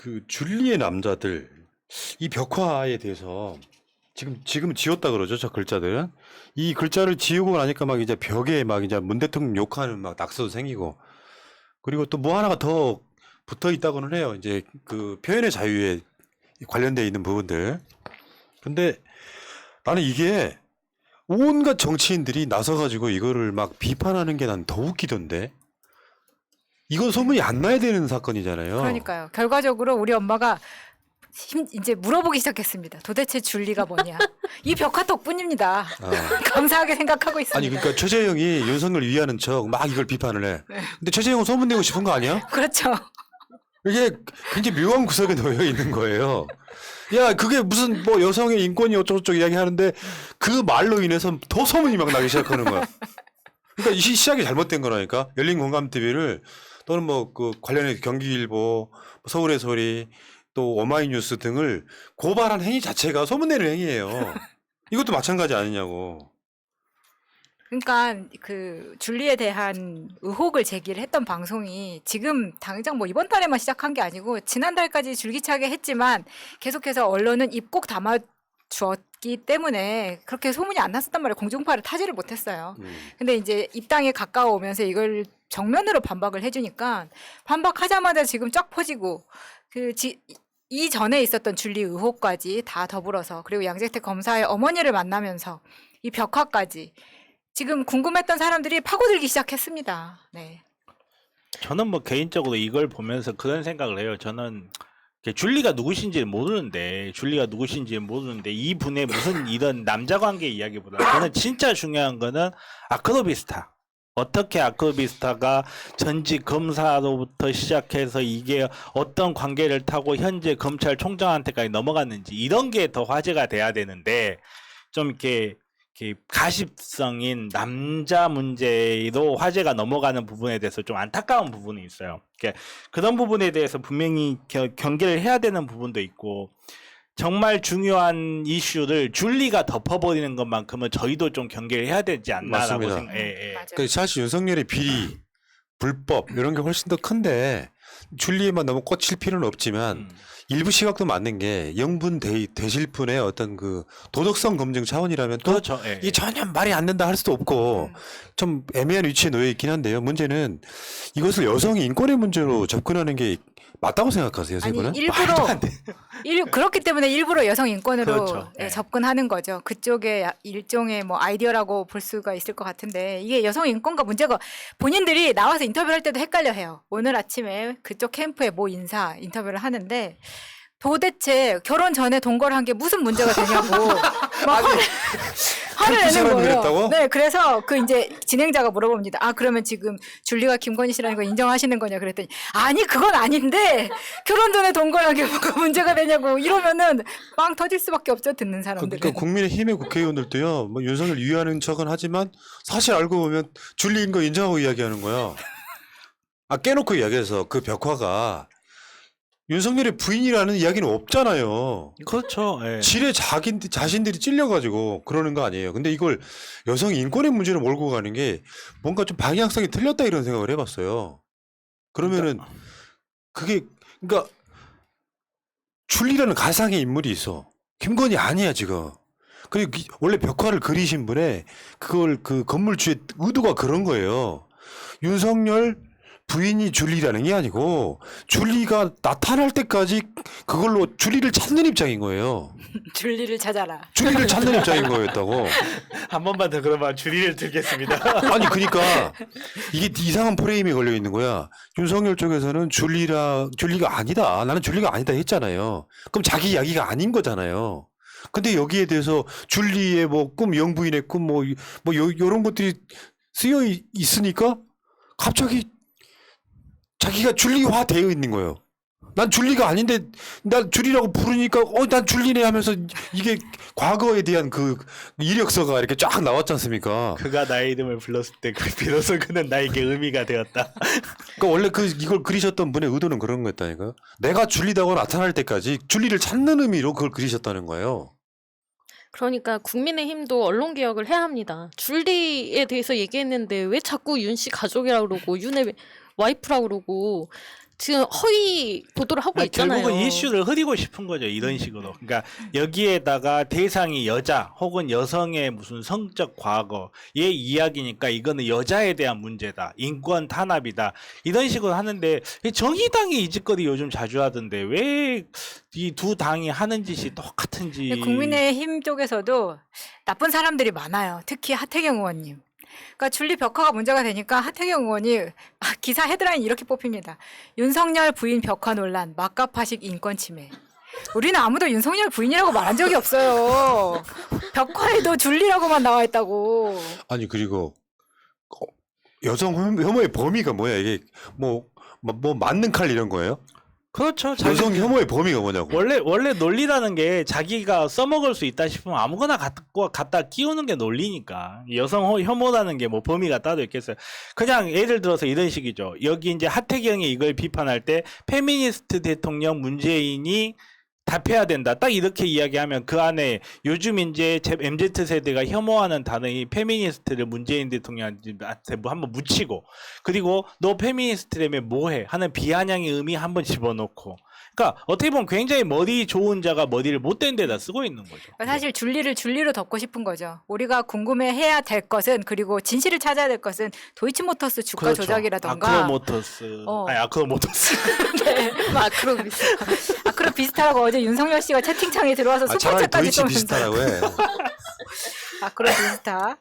그 줄리의 남자들 이 벽화에 대해서 지금 지웠다 그러죠, 저 글자들은. 이 글자를 지우고 나니까 막 이제 벽에 막 이제 문 대통령 욕하는 막 낙서도 생기고, 그리고 또 뭐 하나가 더 붙어 있다고는 해요. 이제 그 표현의 자유에 관련돼 있는 부분들. 근데 나는 이게 온갖 정치인들이 나서가지고 이거를 막 비판하는 게 난 더 웃기던데. 이건 소문이 안 나야 되는 사건이잖아요. 그러니까요. 결과적으로 우리 엄마가 이제 물어보기 시작했습니다. 도대체 줄리가 뭐냐? 이 벽화 덕분입니다. 아. 감사하게 생각하고 있습니다. 아니 그러니까 최재형이 윤석열 위하는 척 막 이걸 비판을 해. 네. 근데 최재형은 소문내고 싶은 거 아니야? 그렇죠. 이게 굉장히 묘한 구석에 놓여 있는 거예요. 야, 그게 무슨 뭐 여성의 인권이 어쩌고저쩌고 이야기하는데 그 말로 인해서 더 소문이 막 나기 시작하는 거야. 그러니까 이 시작이 잘못된 거라니까. 열린 공감 TV를 또는 뭐 그 관련해서 경기일보, 서울의 소리, 또 오마이뉴스 등을 고발한 행위 자체가 소문내는 행위예요. 이것도 마찬가지 아니냐고. 그러니까 그 줄리에 대한 의혹을 제기를 했던 방송이 지금 당장 뭐 이번 달에만 시작한 게 아니고 지난달까지 줄기차게 했지만 계속해서 언론은 입 꼭 담아 주었기 때문에 그렇게 소문이 안 났었단 말이에요. 공중파를 타지를 못했어요. 근데 이제 입당에 가까워오면서 이걸 정면으로 반박을 해주니까 반박하자마자 지금 쫙 퍼지고 이전에 있었던 줄리 의혹까지 다 더불어서 그리고 양재택 검사의 어머니를 만나면서 이 벽화까지 지금 궁금했던 사람들이 파고들기 시작했습니다. 네. 저는 뭐 개인적으로 이걸 보면서 그런 생각을 해요. 저는 줄리가 누구신지 모르는데 이분의 무슨 이런 남자 관계 이야기보다 저는 진짜 중요한 거는 아크로비스타. 어떻게 아크로비스타가 전직 검사로부터 시작해서 이게 어떤 관계를 타고 현재 검찰총장한테까지 넘어갔는지 이런 게 더 화제가 돼야 되는데 좀 이렇게 가십성인 남자 문제로 화제가 넘어가는 부분에 대해서 좀 안타까운 부분이 있어요. 그런 부분에 대해서 분명히 경계를 해야 되는 부분도 있고 정말 중요한 이슈를 줄리가 덮어버리는 것만큼은 저희도 좀 경계를 해야 되지 않나라고 맞습니다. 생각해요. 그 사실 윤석열의 비리, 불법 이런 게 훨씬 더 큰데 줄리에만 너무 꽂힐 필요는 없지만 일부 시각도 맞는 게 영분 대실분의 어떤 그 도덕성 검증 차원이라면 또 그렇죠. 이게 전혀 말이 안 된다 할 수도 없고 좀 애매한 위치에 놓여 있긴 한데요. 문제는 이것을 여성의 인권의 문제로 접근하는 게 맞다고 생각하세요, 세 아니 분은? 그렇기 때문에 일부러 여성 인권으로 그렇죠. 네. 접근하는 거죠. 그쪽에 일종의 뭐 아이디어라고 볼 수가 있을 것 같은데 이게 여성 인권과 문제가 본인들이 나와서 인터뷰할 때도 헷갈려해요. 오늘 아침에 그쪽 캠프의 모 인사 인터뷰를 하는데 도대체 결혼 전에 동거를 한 게 무슨 문제가 되냐고 막 화를 내는 거예요. 그랬다고? 네, 그래서 그 이제 진행자가 물어봅니다. 아, 그러면 지금 줄리가 김건희 씨라는 거 인정하시는 거냐 그랬더니 아니 그건 아닌데 결혼 전에 동거를 한 게 뭐가 문제가 되냐고 이러면은 빵 터질 수밖에 없죠 듣는 사람들은. 그러니까 국민의힘의 국회의원들도요, 뭐 윤석열 위하는 척은 하지만 사실 알고 보면 줄리인 거 인정하고 이야기하는 거야. 아, 깨놓고 이야기해서 그 벽화가 윤석열의 부인이라는 이야기는 없잖아요. 그렇죠. 예. 지레 자신들이 찔려가지고 그러는 거 아니에요. 근데 이걸 여성 인권의 문제로 몰고 가는 게 뭔가 좀 방향성이 틀렸다 이런 생각을 해봤어요. 그러면은 그게 그러니까 줄리라는 가상의 인물이 있어. 김건희 아니야 지금. 그리고 원래 벽화를 그리신 분의 그걸 그 건물주의 의도가 그런 거예요. 윤석열 부인이 줄리라는 게 아니고 줄리가 나타날 때까지 그걸로 줄리를 찾는 입장인 거예요. 줄리를 찾아라. 줄리를 찾는 입장인 거였다고. 한 번만 더 그러면 줄리를 들겠습니다. 아니 그러니까 이게 이상한 프레임이 걸려 있는 거야. 윤석열 쪽에서는 줄리가 아니다. 나는 줄리가 아니다 했잖아요. 그럼 자기 이야기가 아닌 거잖아요. 근데 여기에 대해서 줄리의 뭐 꿈, 영부인의 꿈, 요런 것들이 쓰여 있으니까 갑자기 자기가 줄리화 되어 있는 거예요. 난 줄리가 아닌데 난 줄리라고 부르니까 난 줄리네 하면서 이게 과거에 대한 그 이력서가 이렇게 쫙 나왔지 않습니까? 그가 나의 이름을 불렀을 때 비로소 그는 나에게 의미가 되었다. 그러니까 원래 이걸 그리셨던 분의 의도는 그런 거였다니까요. 내가 줄리다고 나타날 때까지 줄리를 찾는 의미로 그걸 그리셨다는 거예요. 그러니까 국민의힘도 언론개혁을 해야 합니다. 줄리에 대해서 얘기했는데 왜 자꾸 윤 씨 가족이라고 그러고 윤의 와이프라고 그러고 지금 허위 보도를 하고 있잖아요. 결국은 이슈를 흐리고 싶은 거죠. 이런 식으로. 그러니까 여기에다가 대상이 여자 혹은 여성의 무슨 성적 과거의 이야기니까 이거는 여자에 대한 문제다. 인권 탄압이다. 이런 식으로 하는데 정의당이 이 짓거리 요즘 자주 하던데 왜 이 두 당이 하는 짓이 똑같은지. 국민의힘 쪽에서도 나쁜 사람들이 많아요. 특히 하태경 의원님. 그러니까 줄리 벽화가 문제가 되니까 하태경 의원이 기사 헤드라인 이렇게 뽑힙니다. 윤석열 부인 벽화 논란, 막가파식 인권 침해. 우리는 아무도 윤석열 부인이라고 말한 적이 없어요. 벽화에도 줄리라고만 나와 있다고. 아니 그리고 여성 혐오의 범위가 뭐야 이게 뭐 맞는 칼 이런 거예요? 그렇죠. 여성 혐오의 범위가 뭐냐고. 원래 논리라는 게 자기가 써먹을 수 있다 싶으면 아무거나 갖다 끼우는 게 논리니까. 여성 혐오라는 게 뭐 범위가 따로 있겠어요. 그냥 예를 들어서 이런 식이죠. 여기 이제 하태경이 이걸 비판할 때 페미니스트 대통령 문재인이 답해야 된다. 딱 이렇게 이야기하면 그 안에 요즘 이제 MZ 세대가 혐오하는 단어인 페미니스트를 문재인 대통령한테 뭐 한번 묻히고, 그리고 너 페미니스트라면 뭐해 하는 비아냥의 의미 한번 집어넣고. 그러니까 어떻게 보면 굉장히 머리 좋은 자가 머리를 못된 데다 쓰고 있는 거죠. 사실 줄리를 줄리로 덮고 싶은 거죠. 우리가 궁금해해야 될 것은, 그리고 진실을 찾아야 될 것은 도이치모터스 주가 그렇죠. 조작이라던가. 아크로모터스. 아니 아크로모터스. 네, 아크로 비슷. 아크로 비슷하라고 어제 윤석열 씨가 채팅창에 들어와서 차라리 슈퍼챗까지 도이치 비슷하라고 해. 아크로 비슷하.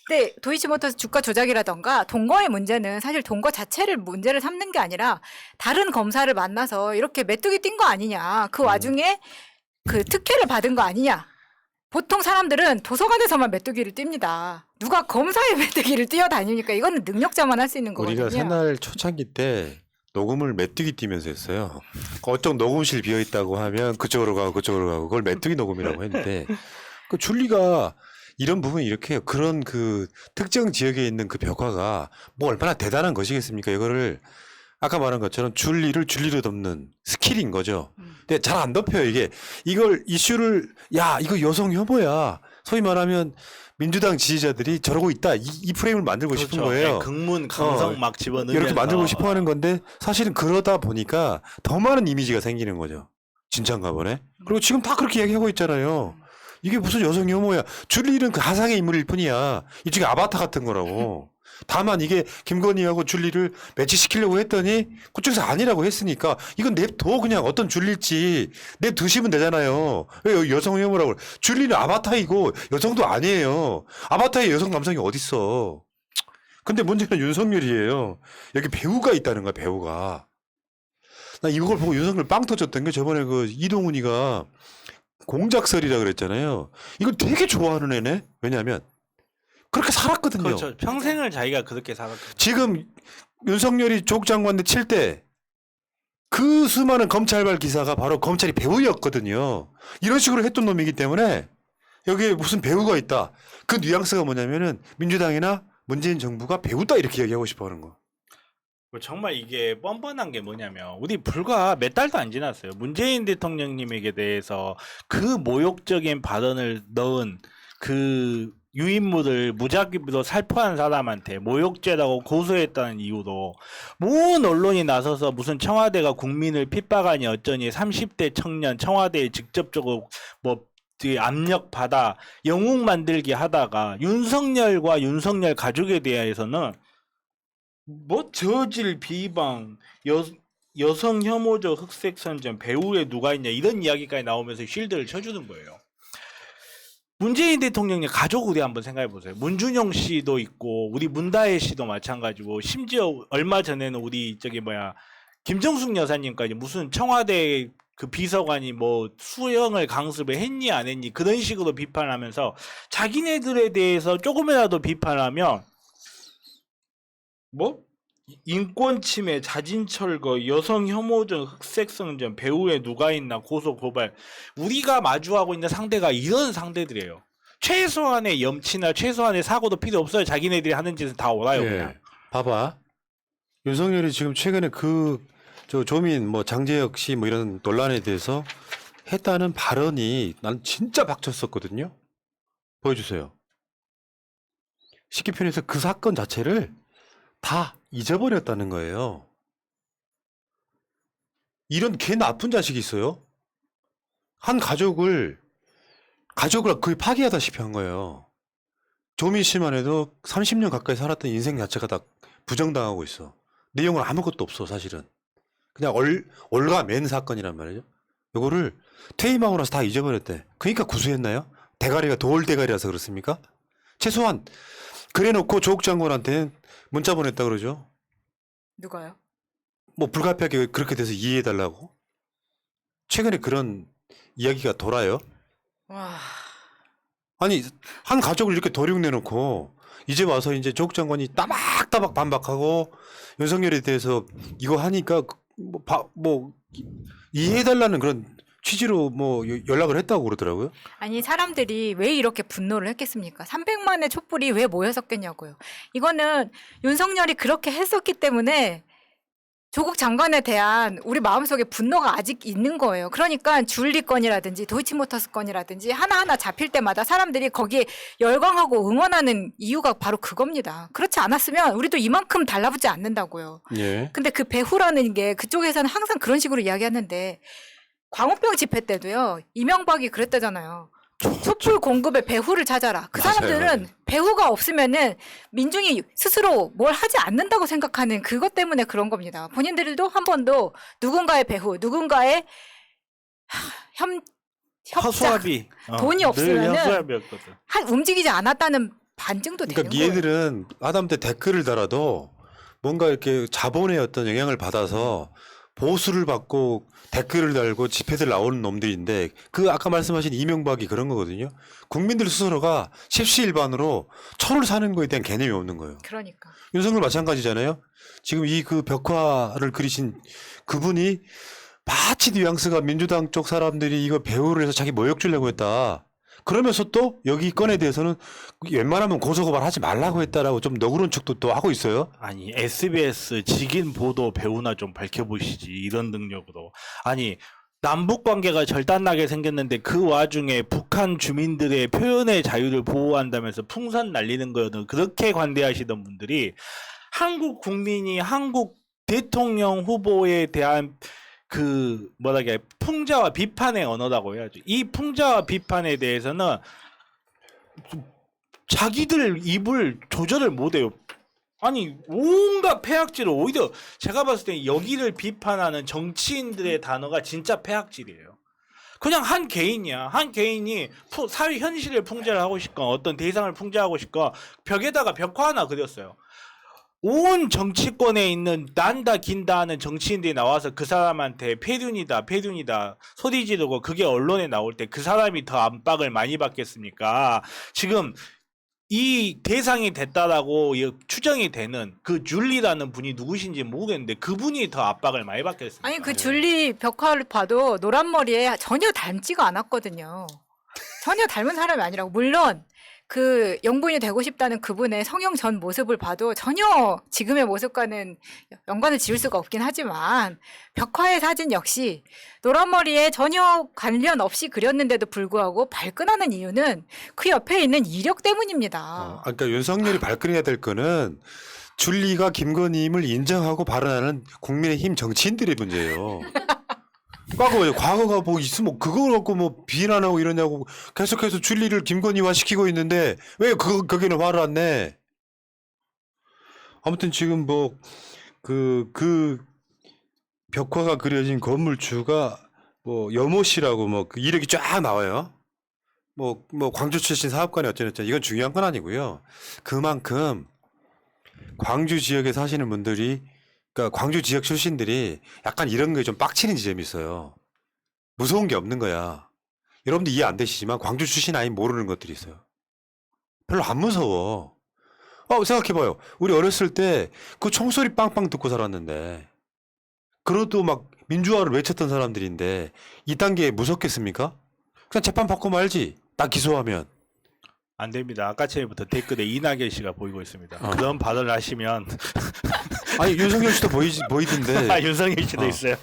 근데 도이치모터스 주가 조작이라던가 동거의 문제는 사실 동거 자체를 문제를 삼는 게 아니라 다른 검사를 만나서 이렇게 메뚜기 띈 거 아니냐. 그 와중에 그 특혜를 받은 거 아니냐. 보통 사람들은 도서관에서만 메뚜기를 띱니다. 누가 검사의 메뚜기를 뛰어다니니까 이거는 능력자만 할 수 있는 거거든요. 우리가 새날 초창기 때 녹음을 메뚜기 뛰면서 했어요. 어떤 녹음실 비어 있다고 하면 그쪽으로 가고 그걸 메뚜기 녹음이라고 했는데 그 줄리가 이런 부분이 이렇게 해요. 그런 그 특정 지역에 있는 그 벽화가 뭐 얼마나 대단한 것이겠습니까? 이거를 아까 말한 것처럼 줄리를 줄리로 덮는 스킬인 거죠. 근데 잘 안 덮여요. 이걸 이슈를 야 이거 여성 혐오야. 소위 말하면 민주당 지지자들이 저러고 있다. 이 프레임을 만들고 싶은 거예요. 극문 감성 막 집어넣으면서 이렇게 만들고 싶어 하는 건데 사실은 그러다 보니까 더 많은 이미지가 생기는 거죠. 진짠가 보네. 그리고 지금 다 그렇게 얘기하고 있잖아요. 이게 무슨 여성 혐오야. 줄리는 그 가상의 인물일 뿐이야. 일종의 아바타 같은 거라고. 다만 이게 김건희하고 줄리를 매치시키려고 했더니 그쪽에서 아니라고 했으니까 이건 냅둬 그냥 어떤 줄릴지 냅두시면 되잖아요. 왜 여성 혐오라고 그래. 줄리는 아바타이고 여성도 아니에요. 아바타에 여성 감성이 어딨어. 근데 문제는 윤석열이에요. 여기 배우가 있다는 거야, 배우가. 나 이걸 보고 윤석열 빵 터졌던 게 저번에 그 이동훈이가 공작설이라 그랬잖아요. 이걸 되게 좋아하는 애네. 왜냐하면 그렇게 살았거든요. 그렇죠. 평생을 자기가 그렇게 살았거든요. 지금 윤석열이 조국 장관들 칠 때 그 수많은 검찰발 기사가 바로 검찰이 배우였거든요. 이런 식으로 했던 놈이기 때문에 여기에 무슨 배우가 있다. 그 뉘앙스가 뭐냐면은 민주당이나 문재인 정부가 배우다 이렇게 얘기하고 싶어 하는 거. 정말 이게 뻔뻔한 게 뭐냐면 우리 불과 몇 달도 안 지났어요. 문재인 대통령님에게 대해서 그 모욕적인 발언을 넣은 그 유인물을 무작위로 살포한 사람한테 모욕죄라고 고소했다는 이유로 모든 언론이 나서서 무슨 청와대가 국민을 핍박하니 어쩌니 30대 청년 청와대에 직접적으로 뭐 압력받아 영웅 만들기 하다가 윤석열과 윤석열 가족에 대해서는 뭐 저질 비방 여성 혐오적 흑색 선전 배우에 누가 있냐 이런 이야기까지 나오면서 쉴드를 쳐주는 거예요. 문재인 대통령의 가족 우리 한번 생각해 보세요. 문준용 씨도 있고 우리 문다혜 씨도 마찬가지고 심지어 얼마 전에는 우리 김정숙 여사님까지 무슨 청와대 그 비서관이 뭐 수영을 강습을 했니 안 했니 그런 식으로 비판하면서 자기네들에 대해서 조금이라도 비판하면 뭐 인권 침해, 자진 철거, 여성 혐오적 흑색성전, 배우에 누가 있나 고소 고발. 우리가 마주하고 있는 상대가 이런 상대들이에요. 최소한의 염치나 최소한의 사고도 필요 없어요. 자기네들이 하는 짓은 다 오라요. 그냥. 봐봐. 윤석열이 지금 최근에 조민 장재혁 씨 이런 논란에 대해서 했다는 발언이 난 진짜 박쳤었거든요. 보여주세요. 쉽게 표현해서 그 사건 자체를 다 잊어버렸다는 거예요. 이런 개 나쁜 자식이 있어요. 한 가족을 거의 파괴하다시피 한 거예요. 조민 씨만 해도 30년 가까이 살았던 인생 자체가 다 부정당하고 있어. 내용은 아무것도 없어 사실은. 그냥 올가맨 사건이란 말이죠. 요거를 퇴임하고 나서 다 잊어버렸대. 그러니까 구수했나요? 대가리가 돌 대가리라서 그렇습니까? 최소한 그래놓고 조국 장관한테는 문자 보냈다 그러죠. 누가요? 뭐 불가피하게 그렇게 돼서 이해해달라고. 최근에 그런 이야기가 돌아요. 와. 아니 한 가족을 이렇게 도륙내놓고 이제 와서 이제 조국 장관이 따박따박 반박하고 윤석열에 대해서 이거 하니까 뭐 이해해달라는 그런 취지로 뭐 연락을 했다고 그러더라고요. 아니 사람들이 왜 이렇게 분노를 했겠습니까? 300만의 촛불이 왜 모여섰겠냐고요. 이거는 윤석열이 그렇게 했었기 때문에 조국 장관에 대한 우리 마음속에 분노가 아직 있는 거예요. 그러니까 줄리 건이라든지 도이치모터스 건이라든지 하나하나 잡힐 때마다 사람들이 거기에 열광하고 응원하는 이유가 바로 그겁니다. 그렇지 않았으면 우리도 이만큼 달라붙지 않는다고요. 예. 근데 그 배후라는 게 그쪽에서는 항상 그런 식으로 이야기하는데 광우병 집회 때도요. 이명박이 그랬다잖아요. 촛불 공급의 배후를 찾아라. 그 맞아요, 사람들은 맞아요. 배후가 없으면은 민중이 스스로 뭘 하지 않는다고 생각하는 그것 때문에 그런 겁니다. 본인들도 한 번도 누군가의 배후, 누군가의 협작, 허수아비. 돈이 늘 없으면은 허수아비였거든. 움직이지 않았다는 반증도 되는 그러니까 거예요. 얘들은 하다못해 댓글을 달아도 뭔가 이렇게 자본의 어떤 영향을 받아서 보수를 받고 댓글을 달고 집회들 나오는 놈들인데 그 아까 말씀하신 이명박이 그런 거거든요. 국민들 스스로가 십시일반으로 철을 사는 거에 대한 개념이 없는 거예요. 그러니까. 윤석열 마찬가지잖아요. 지금 이 그 벽화를 그리신 그분이 마치 뉘앙스가 민주당 쪽 사람들이 이거 배우를 해서 자기 모욕 주려고 했다. 그러면서 또 여기 건에 대해서는 웬만하면 고소고발하지 말라고 했다라고 좀 너그러운 척도 또 하고 있어요. 아니 SBS 직인 보도 배우나 좀 밝혀보시지 이런 능력으로. 아니 남북 관계가 절단나게 생겼는데 그 와중에 북한 주민들의 표현의 자유를 보호한다면서 풍선 날리는 거는 그렇게 관대하시던 분들이 한국 국민이 한국 대통령 후보에 대한 그 뭐라게 풍자와 비판의 언어라고 해야죠. 이 풍자와 비판에 대해서는 자기들 입을 조절을 못해요. 아니 온갖 폐악질을 오히려 제가 봤을 때 여기를 비판하는 정치인들의 단어가 진짜 폐악질이에요. 그냥 한 개인이야. 한 개인이 사회 현실을 풍자를 하고 싶건 어떤 대상을 풍자하고 싶건 벽에다가 벽화 하나 그렸어요. 온 정치권에 있는 난다 긴다 하는 정치인들이 나와서 그 사람한테 폐륜이다 소리 지르고 그게 언론에 나올 때 그 사람이 더 압박을 많이 받겠습니까? 지금 이 대상이 됐다라고 추정이 되는 그 줄리라는 분이 누구신지 모르겠는데 그분이 더 압박을 많이 받겠습니다. 아니 그 줄리 벽화를 봐도 노란 머리에 전혀 닮지가 않았거든요. 전혀 닮은 사람이 아니라고. 물론 그 영부인이 되고 싶다는 그분의 성형 전 모습을 봐도 전혀 지금의 모습과는 연관을 지을 수가 없긴 하지만 벽화의 사진 역시 노란 머리에 전혀 관련 없이 그렸는데도 불구하고 발끈하는 이유는 그 옆에 있는 이력 때문입니다. 그러니까 윤석열이 발끈해야 될 거는 줄리가 김건희임을 인정하고 발언하는 국민의힘 정치인들의 문제예요. 과거가 뭐 있으면 그거 갖고 뭐 비난하고 이러냐고 계속해서 줄리를 김건희화 시키고 있는데 왜 거기는 화를 안 내? 아무튼 지금 뭐 그 벽화가 그려진 건물주가 뭐 여모 씨라고 뭐 그 이력이 쫙 나와요. 뭐 광주 출신 사업가네 어쩌저쩌 이건 중요한 건 아니고요. 그만큼 광주 지역에 사시는 분들이 그러니까 광주 지역 출신들이 약간 이런 거에 좀 빡치는 지점이 있어요. 무서운 게 없는 거야. 여러분들 이해 안 되시지만 광주 출신 아닌 모르는 것들이 있어요. 별로 안 무서워. 생각해봐요. 우리 어렸을 때 그 총소리 빵빵 듣고 살았는데 그래도 막 민주화를 외쳤던 사람들인데 이딴 게 무섭겠습니까? 그냥 재판 받고 말지. 딱 기소하면. 안 됩니다. 아까 전부터 댓글에 이낙연 씨가 보이고 있습니다. 그런 발언을 하시면 아니 윤석열 씨도 보이던데. 윤석열 씨도 있어요.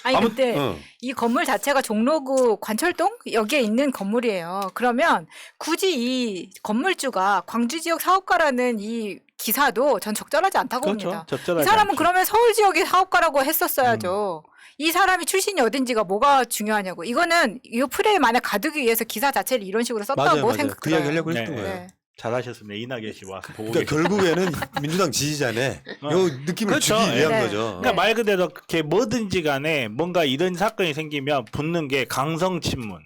아니 근데 이 건물 자체가 종로구 관철동 여기에 있는 건물이에요. 그러면 굳이 이 건물주가 광주 지역 사업가라는 이 기사도 전 적절하지 않다고 그렇죠. 봅니다. 적절하지 이 사람은 않죠. 그러면 서울 지역의 사업가라고 했었어야죠. 이 사람이 출신이 어딘지가 뭐가 중요하냐고. 이거는 이 프레임 안에 가두기 위해서 기사 자체를 이런 식으로 썼다고 맞아요, 맞아요. 생각 그 이야기 하려고 네, 했던 거예요. 네. 잘하셨습니다. 이낙연 씨 와서 보고 그러니까 계세요. 결국에는 민주당 지지자네. 요 느낌을 그렇죠. 주기 위한 네. 거죠. 그러니까 말 그대로 그게 뭐든지 간에 뭔가 이런 사건이 생기면 붙는 게 강성친문,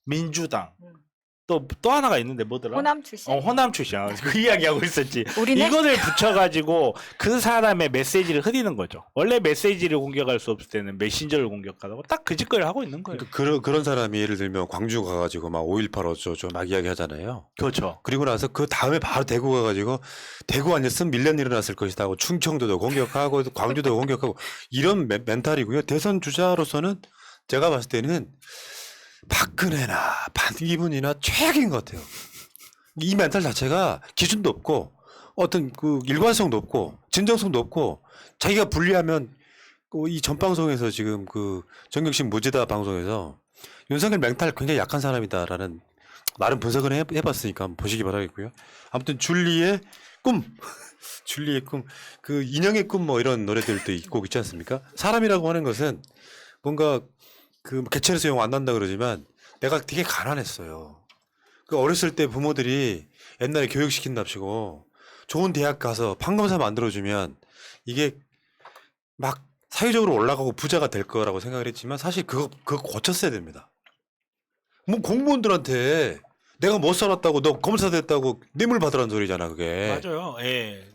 민주당, 또 하나가 있는데 뭐더라? 호남 출신. 호남 출신. 그 이야기하고 있었지. 우리네? 이거를 붙여가지고 그 사람의 메시지를 흐리는 거죠. 원래 메시지를 공격할 수 없을 때는 메신저를 공격하다고 딱 그 짓거리를 하고 있는 거예요. 그러니까 그런 사람이 예를 들면 광주 가가지고 막 5.18 어쩌고 막 이야기 하잖아요. 그렇죠. 그리고 나서 그 다음에 바로 대구 가가지고 대구 아니었으면 밀련 일어났을 것이다 하고 충청도도 공격하고 광주도 공격하고 이런 멘탈이고요. 대선 주자로서는 제가 봤을 때는 박근혜나 반기문이나 최악인 것 같아요. 이 멘탈 자체가 기준도 없고 어떤 그 일관성도 없고 진정성도 없고 자기가 불리하면 이 전방송에서 지금 그 정경심 무지다 방송에서 윤석열 멘탈 굉장히 약한 사람이다라는 나름 분석을 해봤으니까 한번 보시기 바라겠고요. 아무튼 줄리의 꿈, 줄리의 꿈, 그 인형의 꿈 뭐 이런 노래들도 있고 있지 않습니까? 사람이라고 하는 것은 뭔가 그 개천에서 용 안 난다 그러지만 내가 되게 가난했어요. 그 어렸을 때 부모들이 옛날에 교육시킨답시고 좋은 대학 가서 판검사 만들어주면 이게 막 사회적으로 올라가고 부자가 될 거라고 생각을 했지만 사실 그거 고쳤어야 됩니다. 뭐 공무원들한테 내가 못 살았다고 너 검사 됐다고 뇌물 받으라는 소리잖아 그게. 맞아요. 예.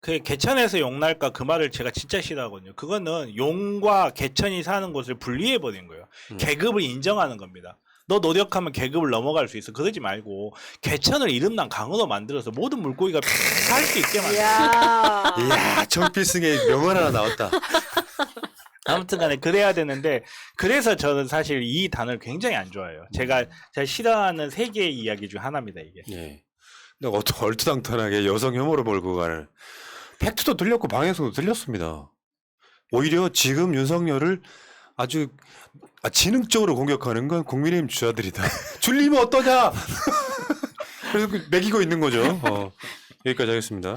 그 개천에서 용 날까 그 말을 제가 진짜 싫어하거든요. 그거는 용과 개천이 사는 곳을 분리해 버린 거예요. 계급을 인정하는 겁니다. 너 노력하면 계급을 넘어갈 수 있어. 그러지 말고 개천을 이름난 강으로 만들어서 모든 물고기가 살 수 있게 만들어. 이야. 이야 정필승의 명언 하나 나왔다. 아무튼간에 그래야 되는데 그래서 저는 사실 이 단어를 굉장히 안 좋아해요. 제가 싫어하는 세 개의 이야기 중 하나입니다 이게. 예. 근데 얼토당토하게 여성 혐오로 몰고 가는 팩트도 틀렸고 방향성도 틀렸습니다. 오히려 지금 윤석열을 아주 지능적으로 공격하는 건 국민의힘 주자들이다. 줄리면 어떠냐? 그래서 매기고 있는 거죠. 여기까지 하겠습니다.